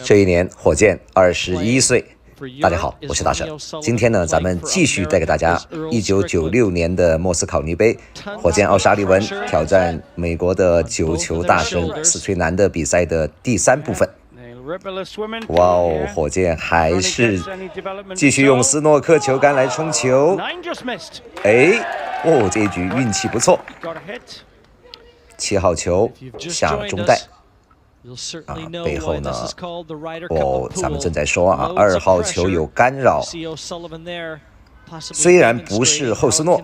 这一年，火箭21岁。大家好，我是大神。今天呢，咱们继续带给大家1996年的莫斯考尼杯，火箭奥沙利文挑战美国的9球大神斯崔南的比赛的第3部分。哇哦，火箭还是继续用斯诺克球杆来冲球。这一局运气不错。7号球下了中带。背后呢，咱们正在说2号球有干扰，虽然不是后斯诺，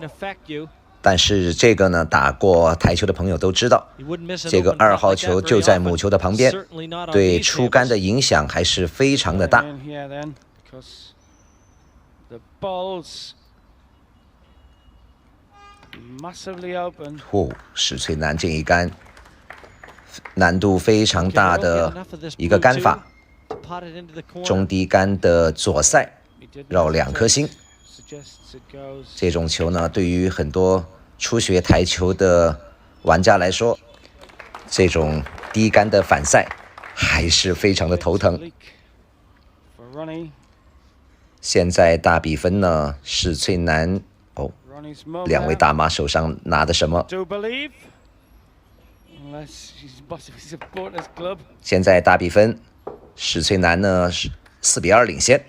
但是这个呢，打过台球的朋友都知道，这个2号球就在母球的旁边，对出杆的影响还是非常的大。史崔南这一杆。难度非常大的一个杆法，中低杆的左塞绕2颗星。这种球呢，对于很多初学台球的玩家来说，这种低杆的反塞还是非常的头疼。现在大比分呢，史崔南2位大妈手上拿的什么？现在大比分，史崔南呢是4-2领先。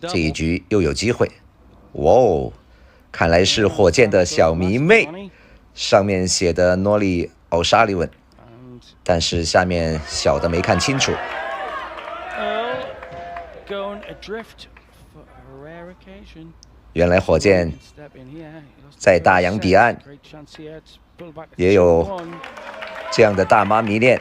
这一局又有机会，看来是火箭的小迷妹，上面写的诺利奥沙利文，但是下面小的没看清楚。原来火箭在大洋彼岸也有这样的大妈迷恋。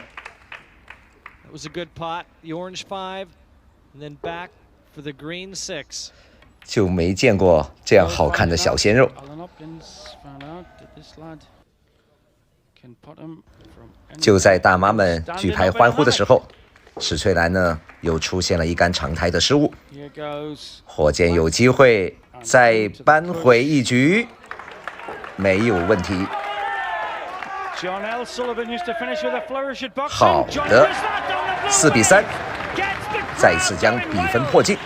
就没见过这样好看的小鲜肉。就在大妈们举牌欢呼的时候，史崔南呢又出现了一杆长台的失误，火箭有机会再扳回一局，没有问题。好的，4-3，再次将比分迫近。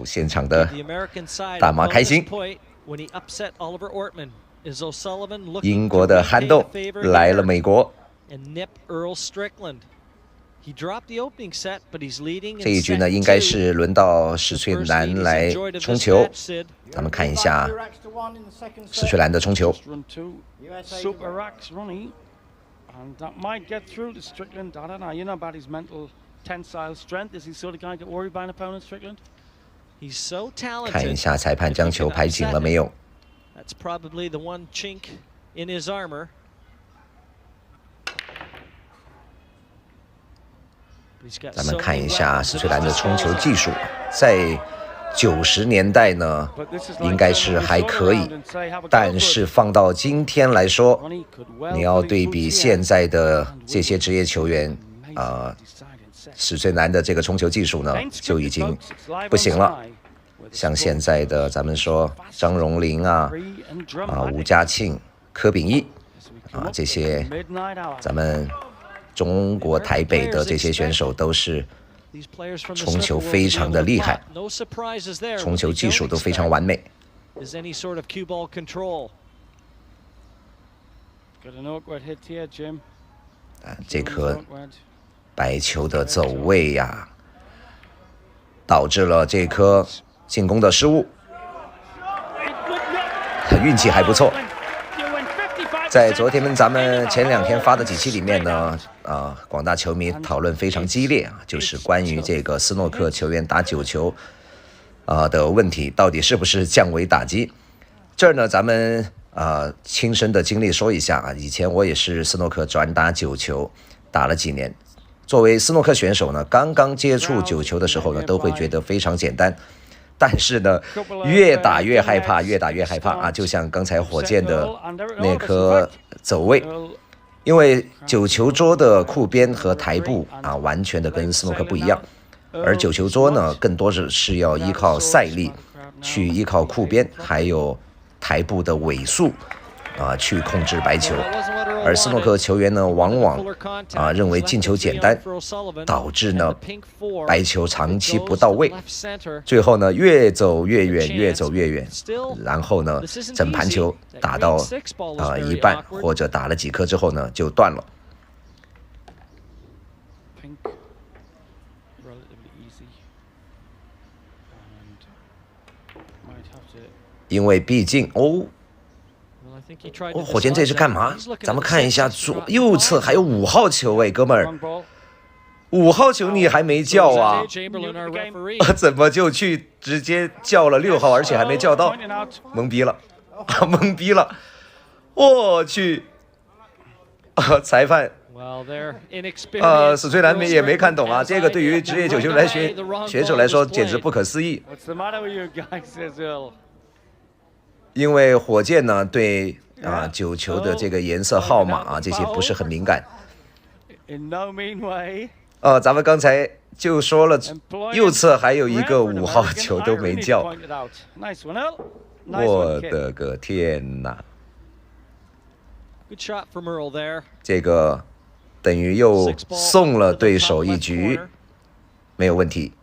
现场的大妈开心。英国的憨豆来了美国。这一局呢，应该是轮到史崔南来冲球。咱们看一下史崔南的冲球。看一下裁判将球拍紧了没有？咱们看一下史崔南的冲球技术，在90年代呢，应该是还可以，但是放到今天来说，你要对比现在的这些职业球员，史崔南的这个冲球技术呢，就已经不行了。像现在的咱们说张荣麟吴家庆、柯秉义这些咱们中国台北的这些选手都是冲球非常的厉害，冲球技术都非常完美。这颗白球的走位导致了这颗进攻的失误，运气还不错。在昨天咱们前2天发的几期里面呢，广大球迷讨论非常激烈就是关于这个斯诺克球员打9球的问题，到底是不是降维打击？这儿呢，咱们亲身的经历说一下以前我也是斯诺克转打9球，打了几年。作为斯诺克选手呢，刚刚接触9球的时候呢，都会觉得非常简单。但是呢，越打越害怕，越打越害怕就像刚才火箭的那颗走位，因为9球桌的库边和台步完全的跟斯诺克不一样。而九球桌呢，更多是要依靠赛力，去依靠库边还有台步的尾速去控制白球。而斯诺克球员呢，往往认为进球简单，导致呢白球长期不到位，最后呢越走越远，越走越远，然后呢整盘球打到一半或者打了几颗之后呢就断了。因为毕竟火箭这是干嘛？咱们看一下右侧还有5号球哎，哥们儿，5号球你还没叫啊？怎么就去直接叫了6号，而且还没叫到？懵逼了，懵逼了！我去，裁判史翠兰也没看懂啊！这个对于职业9球选手来说简直不可思议。因为火箭呢对9球的这个颜色号码这些不是很敏感。咱们刚才就说了，右侧还有一个5号球都没叫，我的个天哪！这个等于又送了对手一局，没有问题。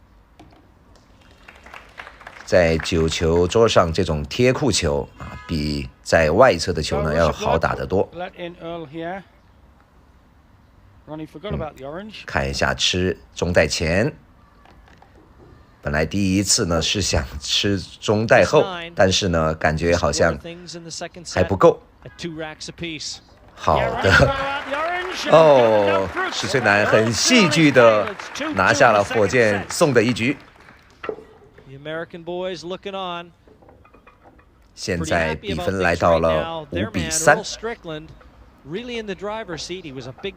在9球桌上这种贴库球比在外侧的球呢要好打得多。看一下吃中袋前，本来第一次呢是想吃中袋后，但是呢感觉好像还不够。好的，史翠南很戏剧的拿下了火箭送的一局。现在比分来到了5比3。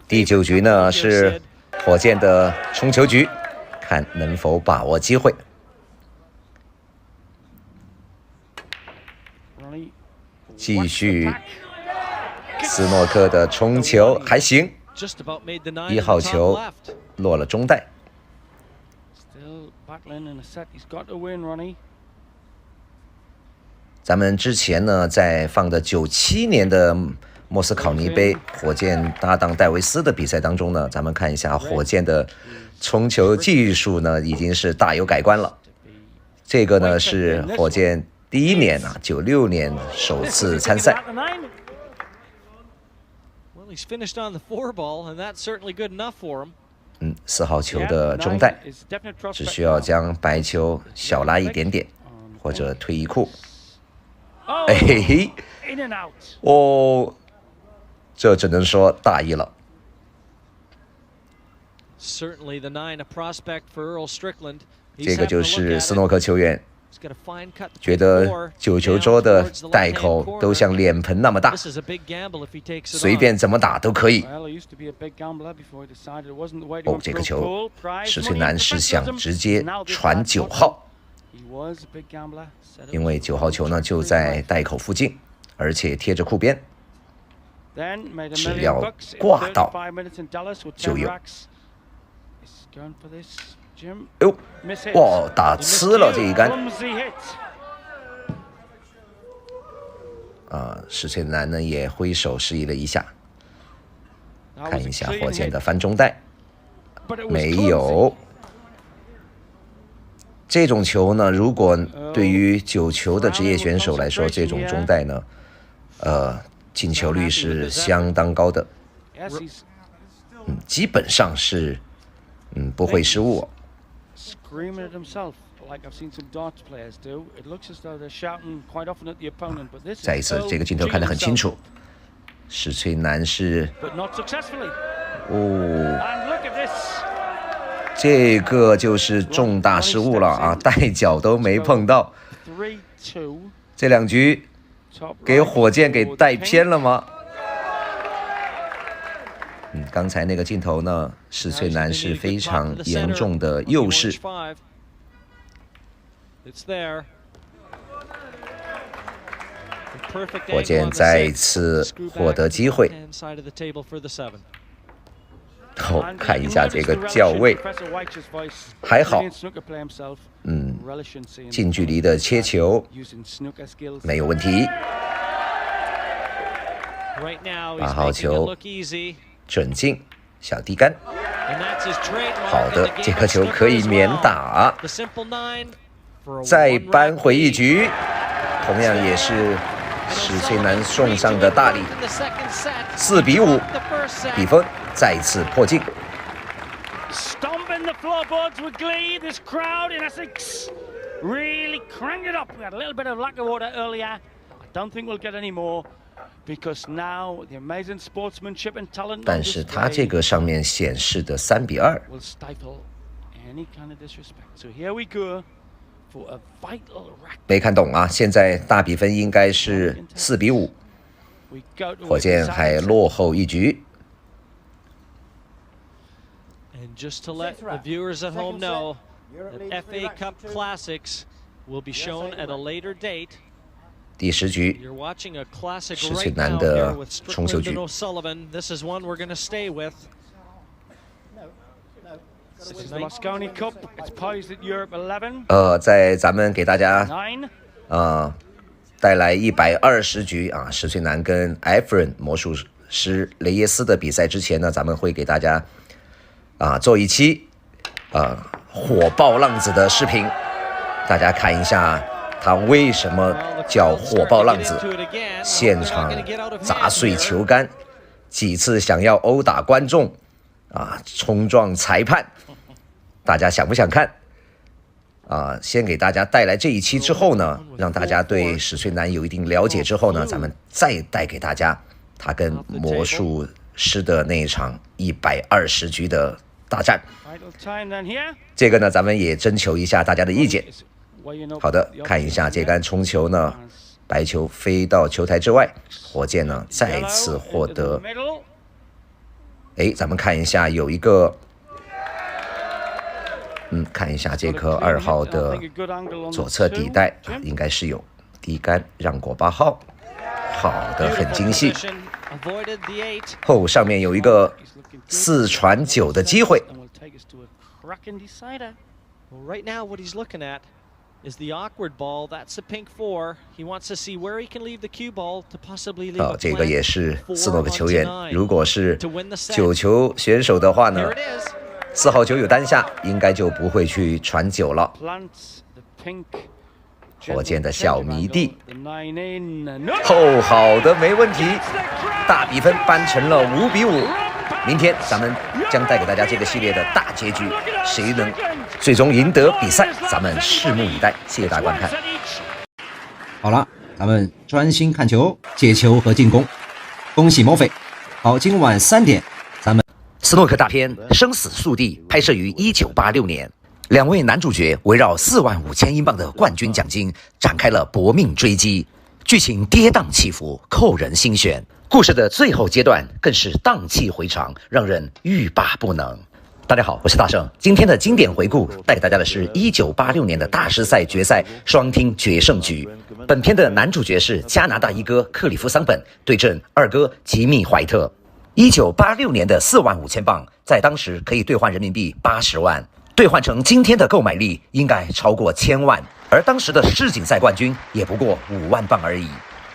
第9局呢是火箭的冲球局，看能否把握机会。继续，斯诺克的冲球还行，1号球落了中袋。咱们之前呢在放的97年的莫斯考尼杯火箭搭档戴维斯的比赛当中呢，咱们看一下火箭的冲球技术呢已经是大有改观了。这个呢是火箭第1年96年首次参赛。4号球的中袋，只需要将白球小拉一点点，或者推一库。这只能说大意了。这个就是斯诺克球员觉得9球桌的袋口都像脸盆那么大，随便怎么打都可以。这个球史翠南是想直接传9号，因为9号球呢就在袋口附近，而且贴着库边，只要挂到就有。哇，打呲了这一杆。史翠南呢也挥手示意了一下，看一下火箭的翻中袋，没有。这种球呢，如果对于9球的职业选手来说，这种中袋呢，进球率是相当高的，基本上是不会失误。再一次，这个镜头看得很清楚，史翠南是这个就是重大失误了带脚都没碰到。这2局给火箭给带偏了吗？刚才那个镜头呢，史翠南是非常严重的右视。火箭再次获得机会。后看一下这个校位，还好，近距离的切球没有问题。8号球准进，小低杆。好的，这颗球可以免打，再扳回一局，同样也是史翠南送上的大礼，4比5，比分再次破镜。Stomping the floorboards with glee, this crowd in Essex really cranked it up. We had a little bit of lack of order earlier. I don't think we'll get any more because now the amazing sportsmanship and talent. 但是它这个上面显示的3比2 will stifle any kind of disrespect. So here we go for a vital rack. 没看懂啊，现在大比分应该是4比5，火箭还落后一局。And just to let the viewers at home know that FA Cup Classics will be shown at a later date. 第10局， You're watching a classic 史翠 right 南 now 的 here with 冲球 Strickland 局 and O'Sullivan. This is one we're going to stay with. This is the Mosconi Cup. It's poised at Europe 11. 在咱们给大家 9. 带来120局啊，史翠南跟埃弗伦魔术师雷耶斯的比赛之前呢，咱们会给大家做一期火爆浪子的视频，大家看一下他为什么叫火爆浪子，现场砸碎球杆，几次想要殴打观众冲撞裁判，大家想不想看？先给大家带来这一期之后呢，让大家对史翠南有一定了解之后呢，咱们再带给大家他跟魔术师的那一场120局的大战。这个呢，咱们也征求一下大家的意见。好的，看一下这杆冲球呢，白球飞到球台之外，火箭呢再次获得。咱们看一下有一个。看一下这颗2号的左侧底带，应该是有低杆让过8号，好的，很精细。上面有一个4传9的机会。Right now, what he's looking at is the awkward ball. That's a pink 4. He wants to see where he can leave the cue ball to possibly leave a 这个也是斯诺克球员，如果是9球选手的话呢，4号球有单下，应该就不会去传9了。火箭的小迷弟，好的，没问题，大比分扳成了5比5。明天咱们将带给大家这个系列的大结局，谁能最终赢得比赛，咱们拭目以待。谢谢大家观看。好了，咱们专心看球、接球和进攻。恭喜莫菲！好，今晚3点，咱们斯诺克大片《生死速递》拍摄于1986年。2位男主角围绕45000英镑的冠军奖金展开了搏命追击，剧情跌宕起伏，扣人心弦。故事的最后阶段更是荡气回肠，让人欲罢不能。大家好，我是大圣。今天的经典回顾带给大家的是1986年的大师赛决赛双厅决胜局。本片的男主角是加拿大一哥克里夫桑本对阵二哥吉密怀特。1986年的45000镑在当时可以兑换人民币80万。兑换成今天的购买力应该超过1000万，而当时的世锦赛冠军也不过5万镑而已。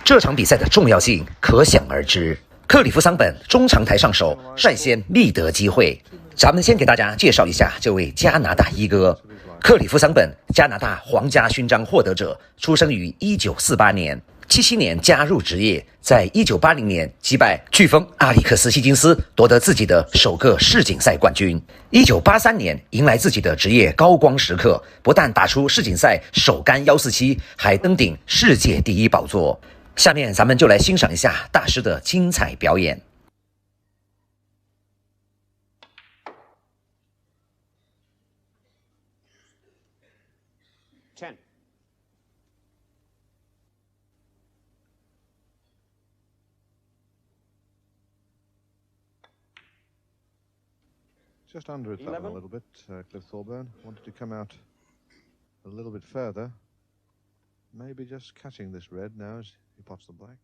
这场比赛的重要性可想而知。克里夫桑本中长台上手，率先觅得机会。咱们先给大家介绍一下这位加拿大一哥。克里夫桑本，加拿大皇家勋章获得者，出生于1948年。77年加入职业，在1980年击败飓风阿里克斯·希金斯，夺得自己的首个世锦赛冠军。1983年迎来自己的职业高光时刻，不但打出世锦赛首杆147，还登顶世界第1宝座。下面咱们就来欣赏一下大师的精彩表演。Just under it that one a little bit, Cliff Thorburn. Wanted to come out a little bit further. Maybe just catching this red now as he pots the black.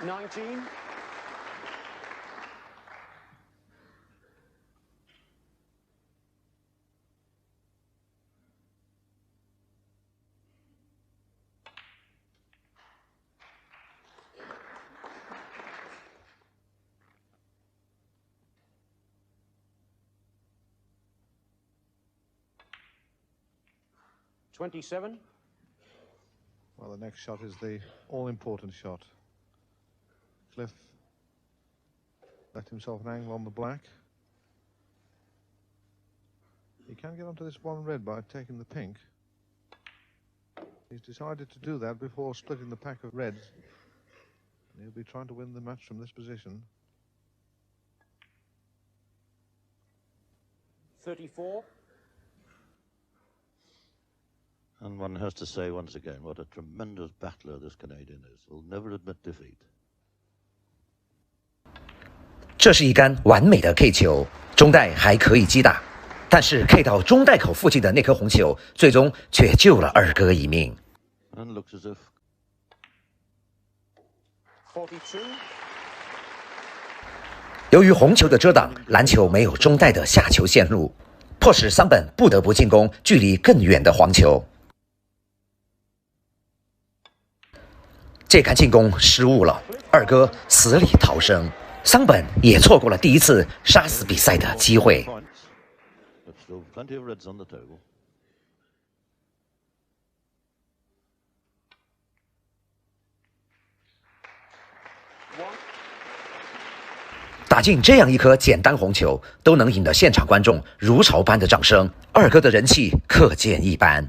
19. Well, the next shot is the all-important shot. Cliff let himself an angle on the black. He can get onto this one red by taking the pink. He's decided to do that before splitting the pack of reds. And he'll be trying to win the match from this position. 34. And one has to say once again what a tremendous battler this Canadian is. He'll never admit defeat. 这是一杆完美的 K 球，中袋还可以击打，但是 K 到中袋口附近的那颗红球，最终却救了二哥一命。And looks as if 42. 由于红球的遮挡，蓝球没有中袋的下球线路，迫使桑本不得不进攻距离更远的黄球。这杆进攻失误了，二哥死里逃生，桑本也错过了第一次杀死比赛的机会。 points, but still plenty of reds on the table. 打进这样一颗简单红球，都能引得现场观众如潮般的掌声，二哥的人气可见一斑。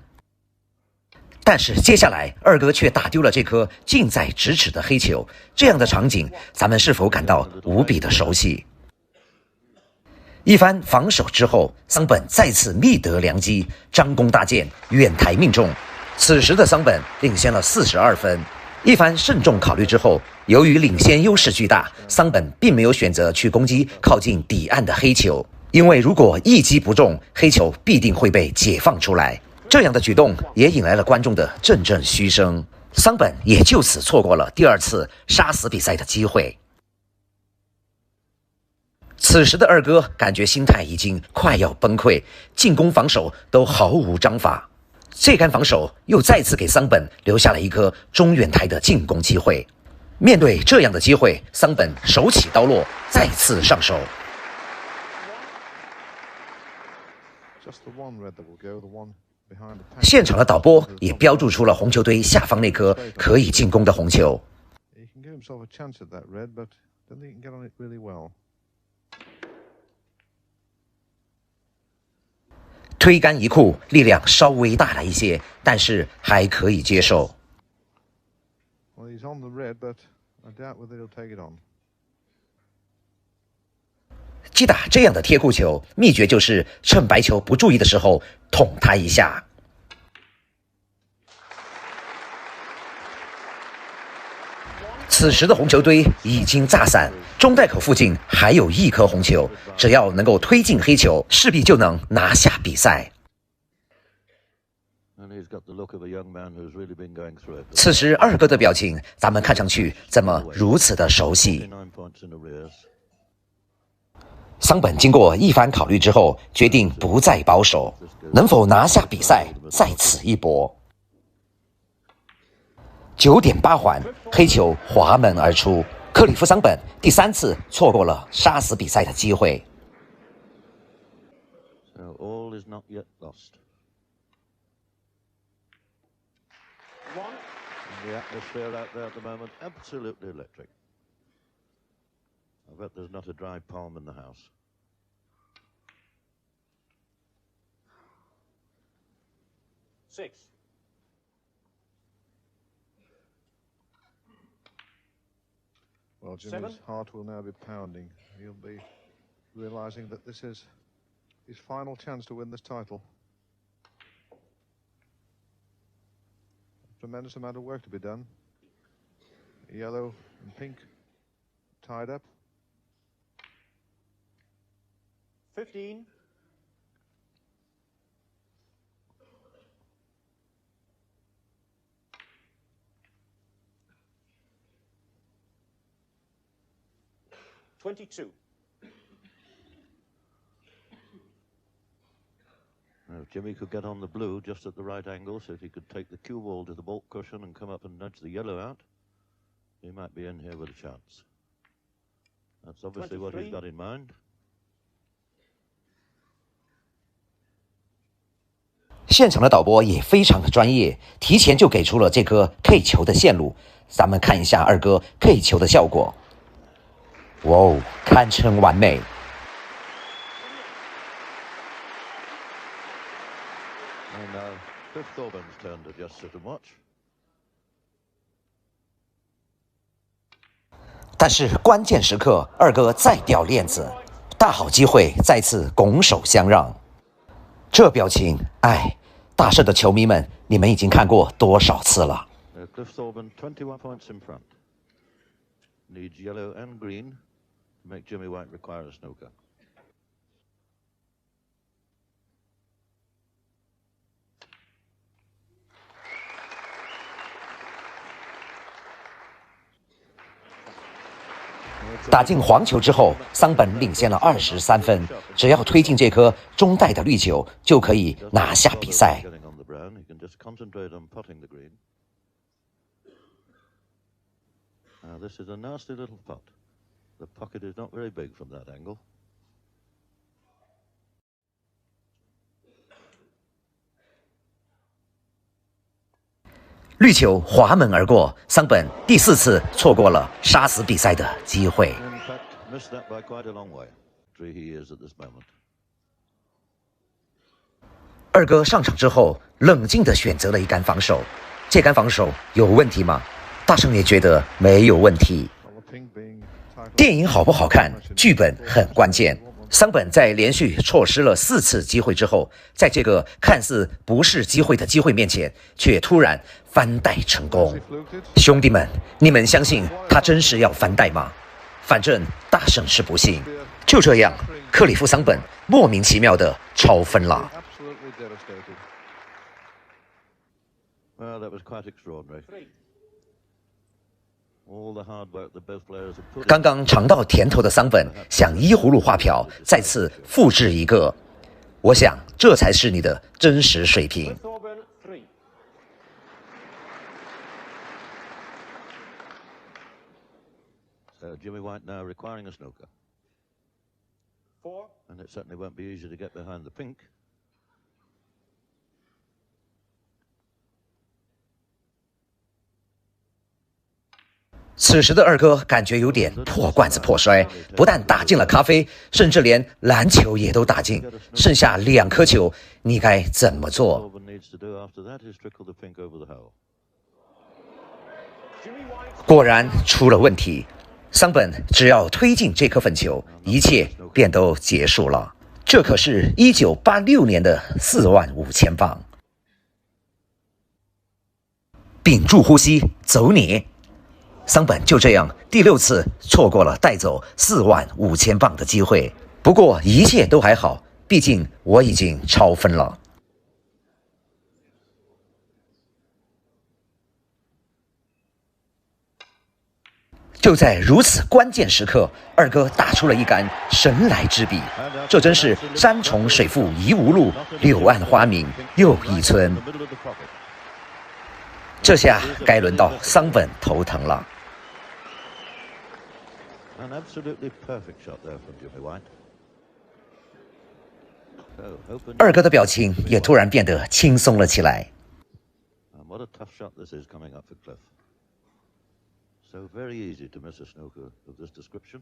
但是接下来，二哥却打丢了这颗近在咫尺的黑球，这样的场景，咱们是否感到无比的熟悉？一番防守之后，桑本再次觅得良机，张弓搭箭，远台命中。此时的桑本领先了42分。一番慎重考虑之后，由于领先优势巨大，桑本并没有选择去攻击靠近底岸的黑球，因为如果一击不中，黑球必定会被解放出来。这样的举动也引来了观众的阵阵嘘声，桑本也就此错过了第二次杀死比赛的机会。此时的二哥感觉心态已经快要崩溃，进攻防守都毫无章法。这杆防守又再次给桑本留下了一颗中远台的进攻机会。面对这样的机会，桑本手起刀落，再次上手。 Just the one red that will go, the one behind the pack. 现场的导播也标注出了红球堆下方那颗可以进攻的红球。 He can give himself a chance at that red, but don't think he can get on it really well. 推杆一库，力量稍微大了一些，但是还可以接受。 Well, he's on the red, but I doubt whether he'll take it on. 击打这样的贴库球，秘诀就是趁白球不注意的时候捅他一下。此时的红球堆已经炸散，中袋口附近还有一颗红球，只要能够推进黑球，势必就能拿下比赛。 And he's got the look of a young man who's really been going through it. 此时二哥的表情，咱们看上去怎么如此的熟悉？ 49 points in arrears. 桑本经过一番考虑之后，决定不再保守，能否拿下比赛，在此一搏。9点8环，黑球滑门而出，克里夫桑本第3次错过了杀死比赛的机会。 So all is not yet lost. And the atmosphere out there at the moment, absolutely electric. I bet there's not a dry palm in the house. 6. Well, Jimmy's 7. heart will now be pounding. He'll be realizing that this is his final chance to win this title. A tremendous amount of work to be done. Yellow and pink tied up. 15. 22. Now, if Jimmy could get on the blue just at the right angle, so if he could take the cue ball to the baulk cushion and come up and nudge the yellow out, he might be in here with a chance. That's obviously 23. what he's got in mind. 现场的导播也非常的专业，提前就给出了这颗 K 球的线路。咱们看一下二哥 K 球的效果。哇哦，堪称完美。 And now, Cliff Thorburns' turn to just sit and watch. 但是关键时刻，二哥再掉链子，大好机会再次拱手相让。这表情，哎，大胜的球迷们，你们已经看过多少次了？ Cliff Thorburn 21 points in front. Needs yellow and green to make Jimmy White require a snooker. 打进黄球之后，桑本领先了23分。只要推进这颗中带的绿球，就可以拿下比赛。 Getting on the brown, he can just concentrate on putting the green. Now this is a nasty little putt. The pocket is not very big from that angle. 绿球滑门而过，桑本第4次错过了杀死比赛的机会。 In fact, missed that by quite a long way. He is at this moment. 二哥上场之后，冷静地选择了一杆防守。这杆防守有问题吗？大圣也觉得没有问题。电影好不好看，剧本很关键。桑本在连续错失了4次机会之后，在这个看似不是机会的机会面前，却突然翻带成功。兄弟们，你们相信他真是要翻带吗？反正大圣是不信。就这样，克里夫·桑本莫名其妙的超分了。 Well, that was quite extraordinary. All the hard work that both players have put. 刚刚尝到甜头的桑本想依葫芦画瓢，再次复制一个。我想这才是你的真实水平。 Thorburn 3. So Jimmy White now requiring a snooker. 4. And it certainly won't be easy to get behind the pink. 此时的二哥感觉有点破罐子破摔，不但打进了咖啡，甚至连篮球也都打进，剩下2颗球，你该怎么做？ Thorburn needs to do after that is trickle the pink over the hole. 果然出了问题，桑本只要推进这颗粉球，一切便都结束了。这可是1986年的45000镑。屏住呼吸，走你！桑本就这样第6次错过了带走45000镑的机会。不过一切都还好，毕竟我已经超分了。就在如此关键时刻，二哥打出了一杆神来之笔，这真是山重水复疑无路，柳暗花明又一村。这下该轮到桑本头疼了。 An absolutely perfect shot there from Jimmy White. So, open. 二哥的表情也突然变得轻松了起来。 And what a tough shot this is coming up for Cliff. So very easy to miss a snooker of this description.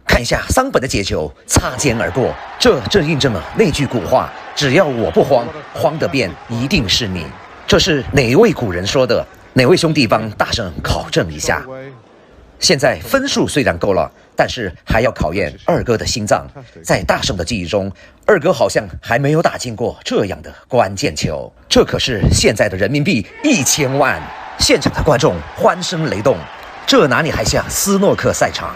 看一下桑本的解球，擦肩而过，这正印证了那句古话：只要我不慌，慌得变一定是你。这是哪位古人说的？哪位兄弟帮大圣考证一下？现在分数虽然够了，但是还要考验二哥的心脏。在大圣的记忆中，二哥好像还没有打进过这样的关键球。这可是现在的人民币1000万！现场的观众欢声雷动，这哪里还像斯诺克赛场？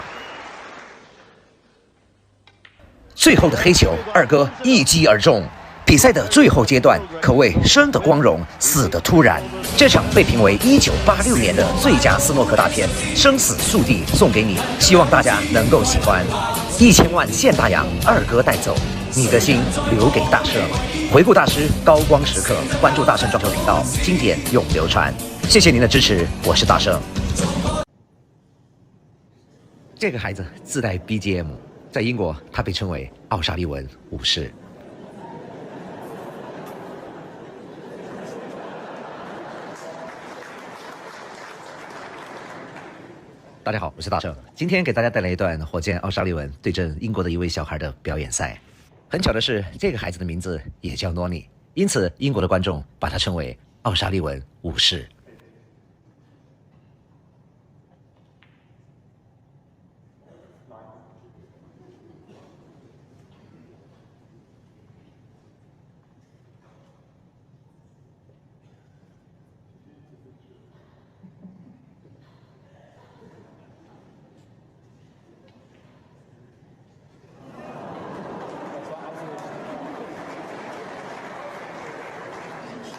最后的黑球，二哥一击而中，比赛的最后阶段可谓生的光荣，死的突然。这场被评为1986年的最佳斯诺克大片《生死速递》送给你，希望大家能够喜欢。1000万现大洋，二哥带走你的心，留给大圣。回顾大师高光时刻，关注大圣撞球频道，经典永流传。谢谢您的支持，我是大圣。这个孩子自带 BGM， 在英国他被称为奥沙利文武士。大家好，我是大圣，今天给大家带来一段火箭奥沙利文对阵英国的一位小孩的表演赛。很巧的是，这个孩子的名字也叫诺尼，因此英国的观众把他称为奥沙利文武士。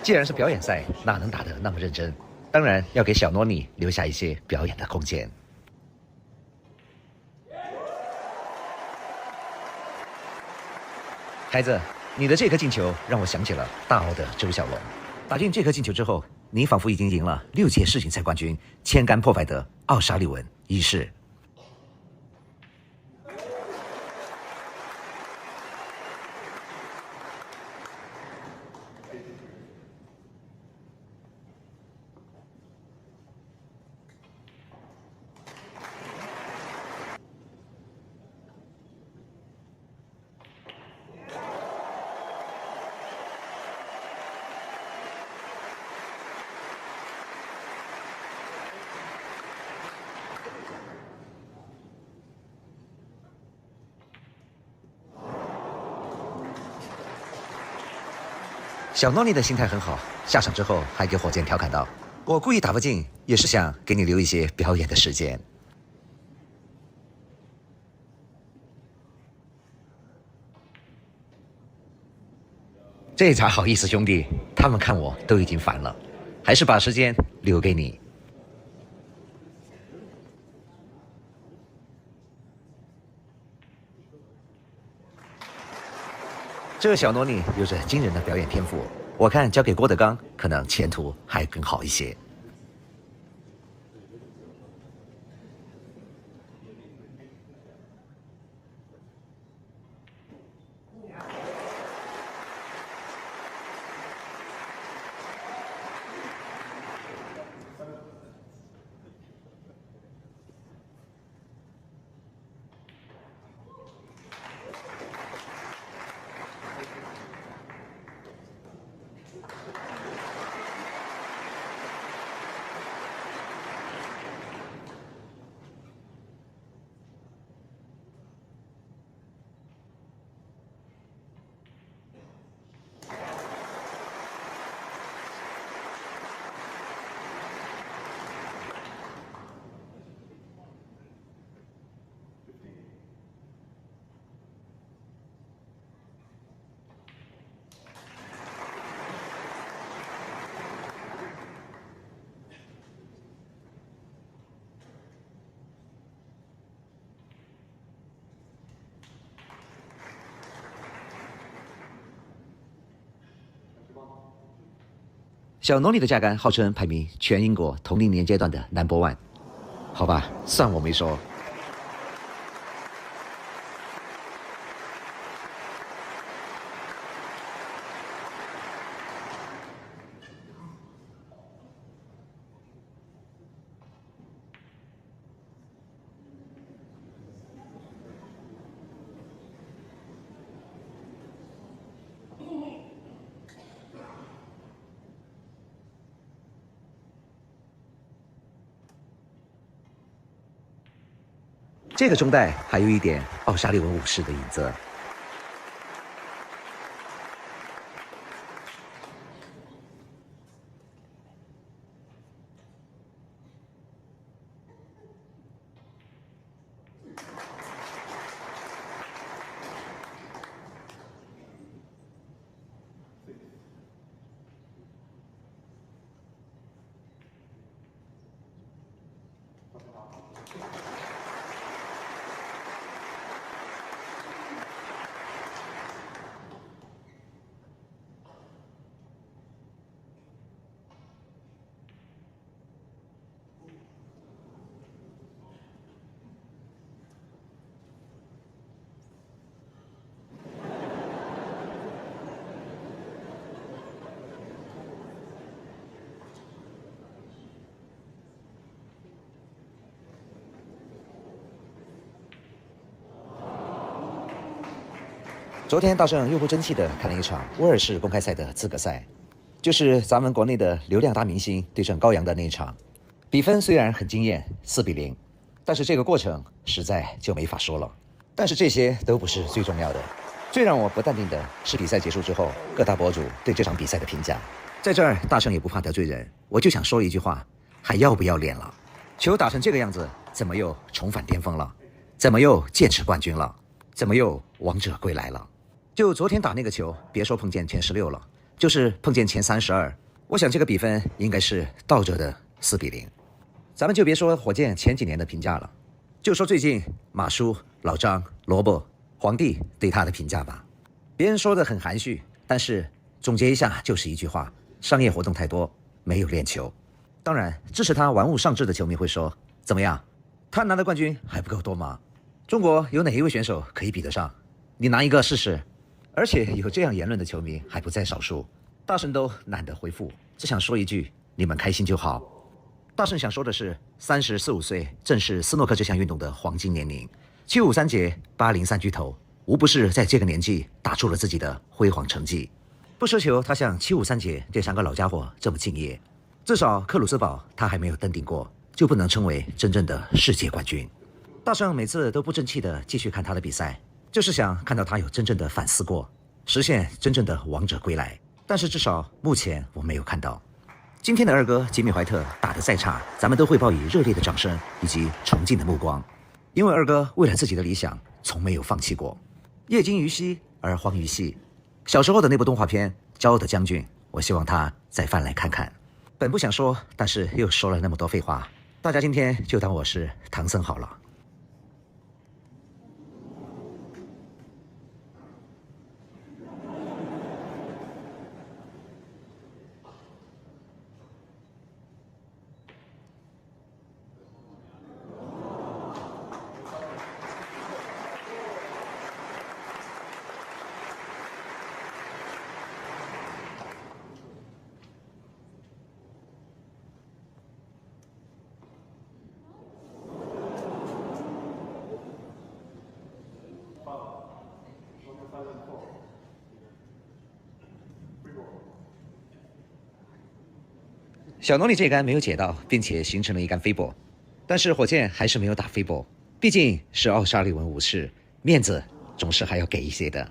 既然是表演赛，哪能打得那么认真？当然要给小诺尼留下一些表演的空间。孩子，你的这颗进球让我想起了大澳的周小龙。打进这颗进球之后，你仿佛已经赢了6届世锦赛冠军、千杆破百的奥沙利文一世。小诺尼的心态很好，下场之后还给火箭调侃道：“我故意打不进，也是想给你留一些表演的时间。”这咋好意思，兄弟？他们看我都已经烦了，还是把时间留给你。这小诺尼有着惊人的表演天赋，我看交给郭德纲可能前途还更好一些。小诺尼的架杆号称排名全英国同龄年阶段的 No.1， 好吧，算我没说。这个中带还有一点奥沙利文武士的影子。昨天大圣又不争气的看了一场威尔士公开赛的资格赛，就是咱们国内的流量大明星对阵高阳的那一场。比分虽然很惊艳，4-0，但是这个过程实在就没法说了。但是这些都不是最重要的，最让我不淡定的是比赛结束之后各大博主对这场比赛的评价。在这儿大圣也不怕得罪人，我就想说一句话，还要不要脸了？球打成这个样子，怎么又重返巅峰了？怎么又剑指冠军了？怎么又王者归来了？就昨天打那个球，别说碰见前16了，就是碰见前32，我想这个比分应该是倒着的4-0。咱们就别说火箭前几年的评价了，就说最近马叔、老张、萝卜、皇帝对他的评价吧。别人说的很含蓄，但是总结一下就是一句话：商业活动太多，没有练球。当然，支持他玩物丧志的球迷会说，怎么样？他拿的冠军还不够多吗？中国有哪一位选手可以比得上？你拿一个试试。而且有这样言论的球迷还不在少数，大圣都懒得回复，只想说一句：你们开心就好。大圣想说的是，34、35岁正是斯诺克这项运动的黄金年龄，753节、803巨头，无不是在这个年纪打出了自己的辉煌成绩。不奢求他像753节这3个老家伙这么敬业，至少克鲁斯堡他还没有登顶过，就不能称为真正的世界冠军。大圣每次都不争气的继续看他的比赛，就是想看到他有真正的反思过，实现真正的王者归来。但是至少目前我没有看到。今天的二哥吉米怀特打得再差，咱们都会报以热烈的掌声以及崇敬的目光，因为二哥为了自己的理想从没有放弃过。业精于嬉而荒于嬉，小时候的那部动画片《骄傲的将军》，我希望他再翻来看看。本不想说，但是又说了那么多废话，大家今天就当我是唐僧好了。小诺里这杆没有解到，并且形成了一杆飞波，但是火箭还是没有打飞波，毕竟是奥沙利文武士，面子总是还要给一些的。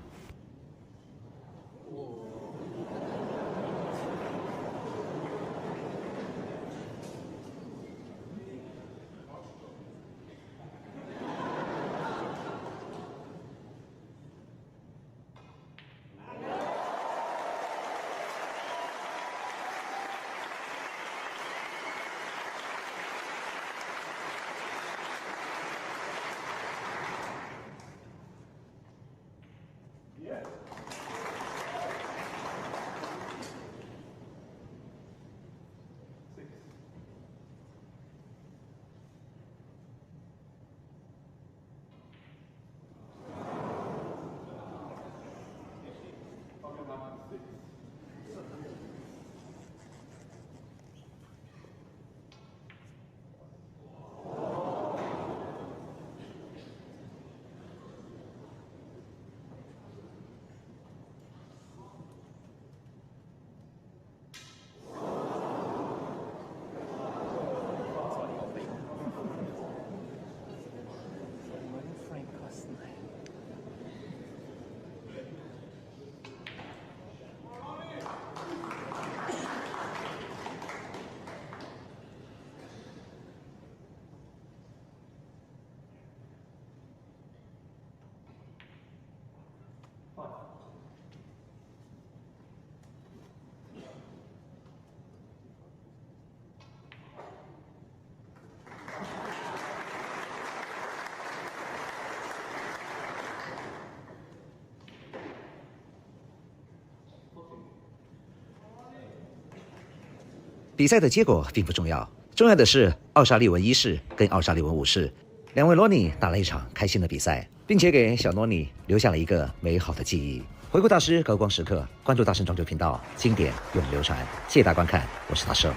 比赛的结果并不重要，重要的是奥沙利文一世跟奥沙利文五世两位罗尼打了一场开心的比赛，并且给小罗尼留下了一个美好的记忆。回顾大师高光时刻，关注大圣装修频道，经典永流传。谢谢大家观看，我是大圣。